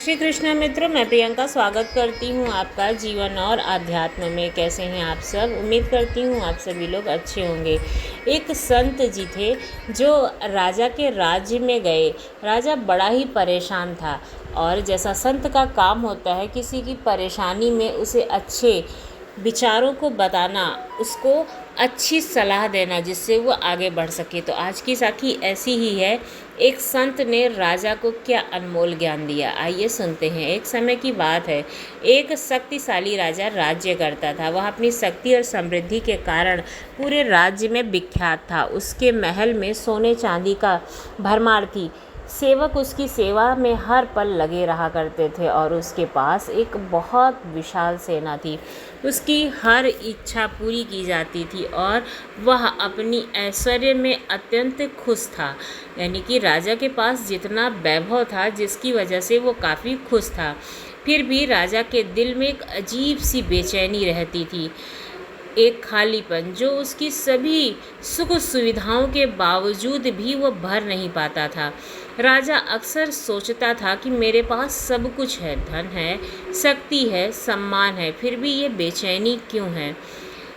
श्री कृष्ण मित्रों, मैं प्रियंका स्वागत करती हूँ आपका जीवन और आध्यात्म में। कैसे हैं आप सब? उम्मीद करती हूँ आप सभी लोग अच्छे होंगे। एक संत जी थे जो राजा के राज्य में गए। राजा बड़ा ही परेशान था और जैसा संत का काम होता है, किसी की परेशानी में उसे अच्छे विचारों को बताना, उसको अच्छी सलाह देना जिससे वो आगे बढ़ सके। तो आज की साखी ऐसी ही है। एक संत ने राजा को क्या अनमोल ज्ञान दिया, आइए सुनते हैं। एक समय की बात है, एक शक्तिशाली राजा राज्य करता था। वह अपनी शक्ति और समृद्धि के कारण पूरे राज्य में विख्यात था। उसके महल में सोने चांदी का भरमार थी। सेवक उसकी सेवा में हर पल लगे रहा करते थे और उसके पास एक बहुत विशाल सेना थी। उसकी हर इच्छा पूरी की जाती थी और वह अपनी ऐश्वर्य में अत्यंत खुश था। यानी कि राजा के पास जितना वैभव था, जिसकी वजह से वो काफ़ी खुश था। फिर भी राजा के दिल में एक अजीब सी बेचैनी रहती थी, एक खालीपन जो उसकी सभी सुख सुविधाओं के बावजूद भी वो भर नहीं पाता था। राजा अक्सर सोचता था कि मेरे पास सब कुछ है, धन है, शक्ति है, सम्मान है, फिर भी ये बेचैनी क्यों है?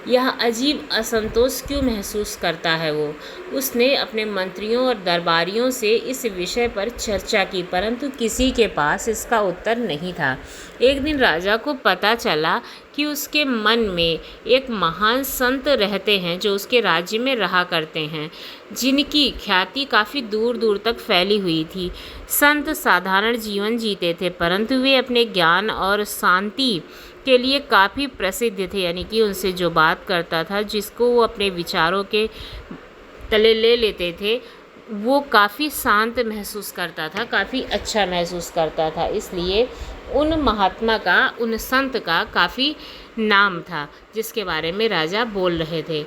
यह अजीब असंतोष क्यों महसूस करता है वो? उसने अपने मंत्रियों और दरबारियों से इस विषय पर चर्चा की, परंतु किसी के पास इसका उत्तर नहीं था। एक दिन राजा को पता चला कि उसके मन में एक महान संत रहते हैं जो उसके राज्य में रहा करते हैं, जिनकी ख्याति काफ़ी दूर दूर तक फैली हुई थी। संत साधारण जीवन जीते थे, परंतु वे अपने ज्ञान और शांति के लिए काफ़ी प्रसिद्ध थे। यानी कि उनसे जो बात करता था, जिसको वो अपने विचारों के तले ले लेते थे, वो काफ़ी शांत महसूस करता था, काफ़ी अच्छा महसूस करता था। इसलिए उन महात्मा का, उन संत का काफ़ी नाम था, जिसके बारे में राजा बोल रहे थे।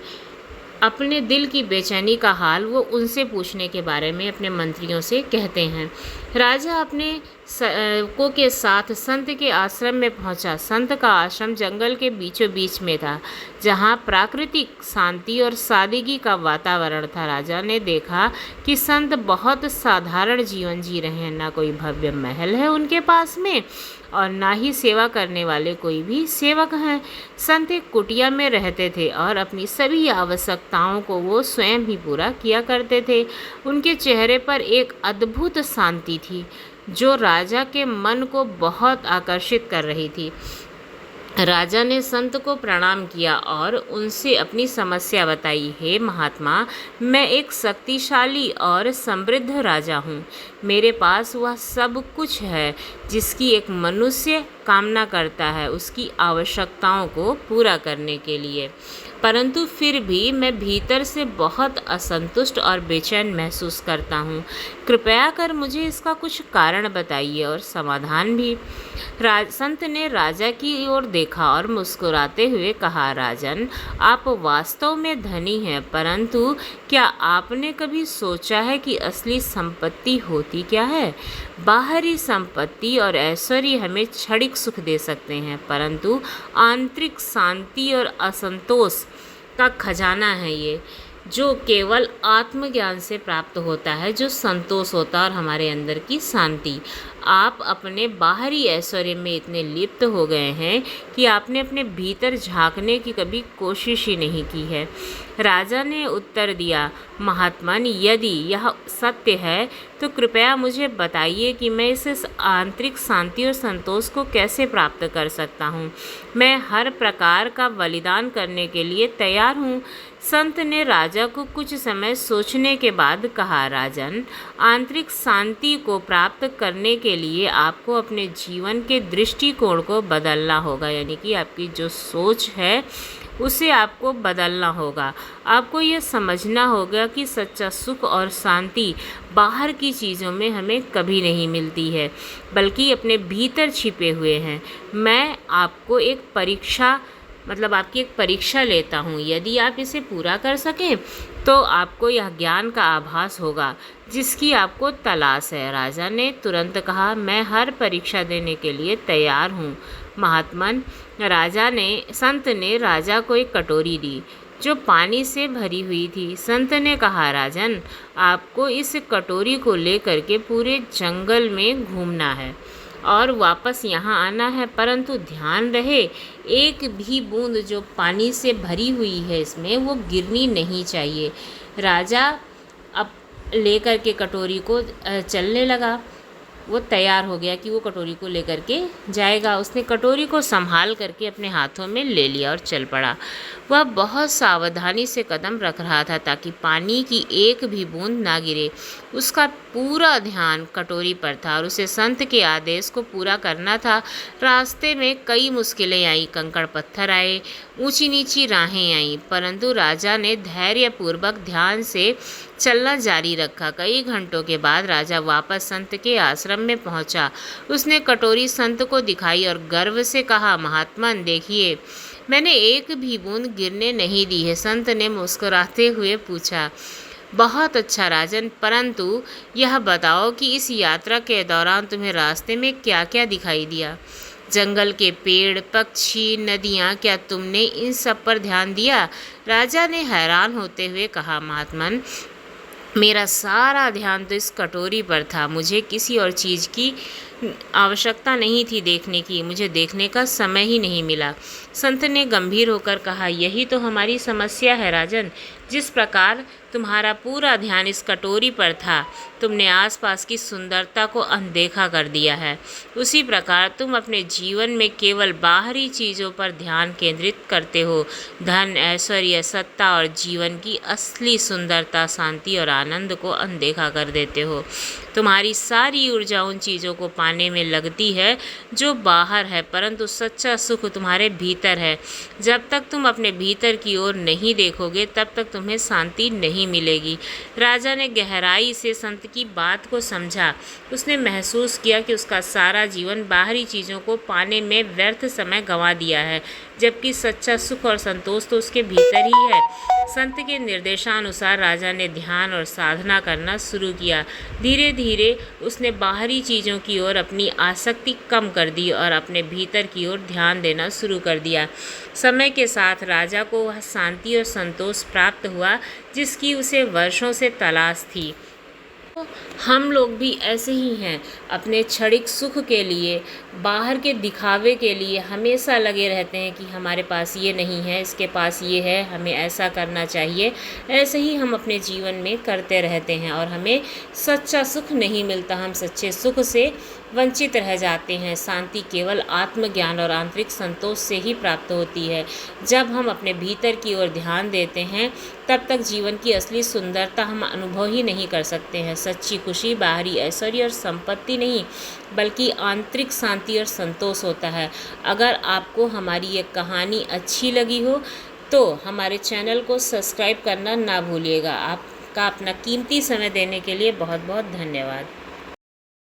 अपने दिल की बेचैनी का हाल वो उनसे पूछने के बारे में अपने मंत्रियों से कहते हैं। राजा अपने सेवकों के साथ संत के आश्रम में पहुंचा। संत का आश्रम जंगल के बीचों बीच में था, जहां प्राकृतिक शांति और सादगी का वातावरण था। राजा ने देखा कि संत बहुत साधारण जीवन जी रहे हैं। ना कोई भव्य महल है उनके पास में और ना ही सेवा करने वाले कोई भी सेवक हैं। संत एक कुटिया में रहते थे और अपनी सभी आवश्यकताओं को वो स्वयं ही पूरा किया करते थे। उनके चेहरे पर एक अद्भुत शांति थी जो राजा के मन को बहुत आकर्षित कर रही थी। राजा ने संत को प्रणाम किया और उनसे अपनी समस्या बताई। हे महात्मा, मैं एक शक्तिशाली और समृद्ध राजा हूँ। मेरे पास वह सब कुछ है जिसकी एक मनुष्य कामना करता है उसकी आवश्यकताओं को पूरा करने के लिए, परंतु फिर भी मैं भीतर से बहुत असंतुष्ट और बेचैन महसूस करता हूँ। कृपया कर मुझे इसका कुछ कारण बताइए और समाधान भी। संत ने राजा की ओर देखा और मुस्कुराते हुए कहा, राजन, आप वास्तव में धनी हैं, परंतु क्या आपने कभी सोचा है कि असली संपत्ति होती क्या है? बाहरी संपत्ति और ऐश्वर्य हमें क्षणिक सुख दे सकते हैं, परंतु आंतरिक शांति और असंतोष का खजाना है ये, जो केवल आत्मज्ञान से प्राप्त होता है, जो संतोष होता है और हमारे अंदर की शांति। आप अपने बाहरी ऐश्वर्य में इतने लिप्त हो गए हैं कि आपने अपने भीतर झांकने की कभी कोशिश ही नहीं की है। राजा ने उत्तर दिया, महात्मन, यदि यह सत्य है तो कृपया मुझे बताइए कि मैं इस आंतरिक शांति और संतोष को कैसे प्राप्त कर सकता हूँ। मैं हर प्रकार का बलिदान करने के लिए तैयार हूँ। संत ने राजा को कुछ समय सोचने के बाद कहा, राजन, आंतरिक शांति को प्राप्त करने के लिए आपको अपने जीवन के दृष्टिकोण को बदलना होगा। यानी कि आपकी जो सोच है उसे आपको बदलना होगा। आपको यह समझना होगा कि सच्चा सुख और शांति बाहर की चीज़ों में हमें कभी नहीं मिलती है, बल्कि अपने भीतर छिपे हुए हैं। मैं आपको एक आपकी एक परीक्षा लेता हूँ। यदि आप इसे पूरा कर सकें तो आपको यह ज्ञान का आभास होगा जिसकी आपको तलाश है। राजा ने तुरंत कहा, मैं हर परीक्षा देने के लिए तैयार हूँ महात्मन। संत ने राजा को एक कटोरी दी जो पानी से भरी हुई थी। संत ने कहा, राजन, आपको इस कटोरी को लेकर के पूरे जंगल में घूमना है और वापस यहाँ आना है, परंतु ध्यान रहे एक भी बूंद जो पानी से भरी हुई है इसमें वो गिरनी नहीं चाहिए। राजा अब लेकर के कटोरी को चलने लगा। वो तैयार हो गया कि वो कटोरी को लेकर के जाएगा। उसने कटोरी को संभाल करके अपने हाथों में ले लिया और चल पड़ा। वह बहुत सावधानी से कदम रख रहा था ताकि पानी की एक भी बूंद ना गिरे। उसका पूरा ध्यान कटोरी पर था और उसे संत के आदेश को पूरा करना था। रास्ते में कई मुश्किलें आई, कंकड़ पत्थर आए, ऊंची नीची राहें आईं, परंतु राजा ने धैर्यपूर्वक ध्यान से चलना जारी रखा। कई घंटों के बाद राजा वापस संत के आश्रम में पहुंचा। उसने कटोरी संत को दिखाई और गर्व से कहा, महात्मन देखिए, मैंने एक भी बूंद गिरने नहीं दी है। संत ने मुस्कुराते हुए पूछा, बहुत अच्छा राजन, परंतु यह बताओ कि इस यात्रा के दौरान तुम्हें रास्ते में क्या क्या दिखाई दिया? जंगल के पेड़, पक्षी, नदियाँ, क्या तुमने इन सब पर ध्यान दिया? राजा ने हैरान होते हुए कहा, महात्मन, मेरा सारा ध्यान तो इस कटोरी पर था। मुझे किसी और चीज़ की आवश्यकता नहीं थी देखने की, मुझे देखने का समय ही नहीं मिला। संत ने गंभीर होकर कहा, यही तो हमारी समस्या है राजन। जिस प्रकार तुम्हारा पूरा ध्यान इस कटोरी पर था, तुमने आसपास की सुंदरता को अनदेखा कर दिया है। उसी प्रकार तुम अपने जीवन में केवल बाहरी चीज़ों पर ध्यान केंद्रित करते हो। धन, ऐश्वर्य, सत्ता और जीवन की असली सुंदरता, शांति और आनंद को अनदेखा कर देते हो। तुम्हारी सारी ऊर्जा उन चीज़ों को पाने में लगती है जो बाहर है, परंतु सच्चा सुख तुम्हारे भीतर है। जब तक तुम अपने भीतर की ओर नहीं देखोगे तब तक तुम्हें शांति नहीं मिलेगी। राजा ने गहराई से संत की बात को समझा। उसने महसूस किया कि उसका सारा जीवन बाहरी चीज़ों को पाने में व्यर्थ समय गंवा दिया है, जबकि सच्चा सुख और संतोष तो उसके भीतर ही है। संत के निर्देशानुसार राजा ने ध्यान और साधना करना शुरू किया। धीरे धीरे उसने बाहरी चीज़ों की ओर अपनी आसक्ति कम कर दी और अपने भीतर की ओर ध्यान देना शुरू कर दिया। समय के साथ राजा को वह शांति और संतोष प्राप्त हुआ जिसकी उसे वर्षों से तलाश थी। हम लोग भी ऐसे ही हैं, अपने क्षणिक सुख के लिए, बाहर के दिखावे के लिए हमेशा लगे रहते हैं कि हमारे पास ये नहीं है, इसके पास ये है, हमें ऐसा करना चाहिए। ऐसे ही हम अपने जीवन में करते रहते हैं और हमें सच्चा सुख नहीं मिलता। हम सच्चे सुख से वंचित रह जाते हैं। शांति केवल आत्मज्ञान और आंतरिक संतोष से ही प्राप्त होती है। जब हम अपने भीतर की ओर ध्यान देते हैं तब तक जीवन की असली सुंदरता हम अनुभव ही नहीं कर सकते हैं। सच्ची खुशी बाहरी ऐश्वर्य और संपत्ति नहीं, बल्कि आंतरिक शांति और संतोष होता है। अगर आपको हमारी ये कहानी अच्छी लगी हो तो हमारे चैनल को सब्सक्राइब करना ना भूलिएगा। आपका अपना कीमती समय देने के लिए बहुत बहुत धन्यवाद।